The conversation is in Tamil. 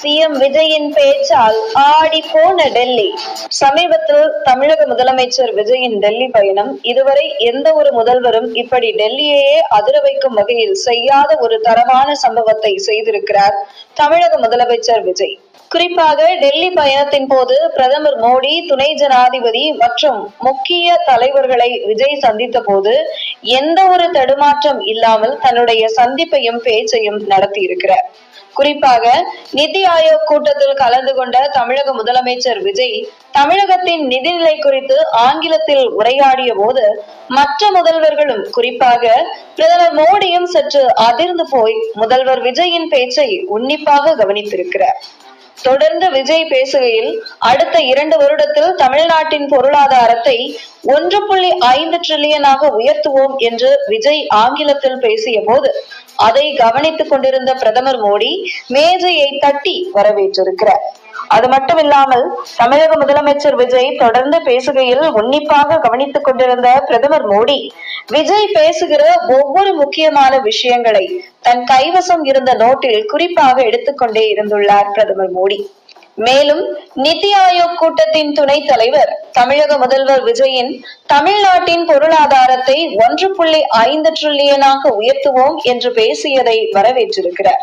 சிஎம் விஜயின் பேச்சால் ஆடி போன டெல்லி. சமீபத்தில் தமிழக முதலமைச்சர் விஜயின் டெல்லி பயணம் இதுவரை எந்த ஒரு முதல்வரும் இப்படி டெல்லியையே அதிர வைக்கும் வகையில் செய்யாத ஒரு தரமான சம்பவத்தை செய்திருக்கிறார் தமிழக முதலமைச்சர் விஜய். குறிப்பாக டெல்லி பயணத்தின் போது பிரதமர் மோடி, துணை ஜனாதிபதி மற்றும் முக்கிய தலைவர்களை விஜய் சந்தித்த போது எந்த ஒரு தடுமாற்றம் இல்லாமல் தன்னுடைய சந்திப்பையும் பேச்சையும் நடத்தியிருக்கிறார். குறிப்பாக நிதி ஆயோக் கூட்டத்தில் கலந்து கொண்ட தமிழக முதலமைச்சர் விஜய் தமிழகத்தின் நிதிநிலை குறித்து ஆங்கிலத்தில் உரையாடிய போது மற்ற முதல்வர்களும் குறிப்பாக பிரதமர் மோடியும் சற்று அதிர்ந்து போய் முதல்வர் விஜயின் பேச்சை உன்னிப்பாக கவனித்திருக்கிறார். தொடர்ந்து விஜய் பேசுகையில் அடுத்த 2 வருடத்தில் தமிழ்நாட்டின் பொருளாதாரத்தை 1.5 டிரில்லியனாக உயர்த்துவோம் என்று விஜய் ஆங்கிலத்தில் பேசிய போது அதை கவனித்துக் கொண்டிருந்த பிரதமர் மோடி மேஜையை தட்டி வரவேற்றிருக்கிறார். அது மட்டுமில்லாமல் தமிழக முதலமைச்சர் விஜய் தொடர்ந்து பேசுகையில் உன்னிப்பாக கவனித்துக் கொண்டிருந்த பிரதமர் மோடி விஜய் பேசுகிற ஒவ்வொரு முக்கியமான விஷயங்களை தன் கைவசம் இருந்த நோட்டில் குறிப்பாக எடுத்துக்கொண்டே இருந்துள்ளார் பிரதமர் மோடி. மேலும் நிதி ஆயோக் கூட்டத்தின் துணைத் தலைவர் தமிழக முதல்வர் விஜயின் தமிழ்நாட்டின் பொருளாதாரத்தை 1.5 டிரில்லியனாக உயர்த்துவோம் என்று பேசியதை வரவேற்றிருக்கிறார்.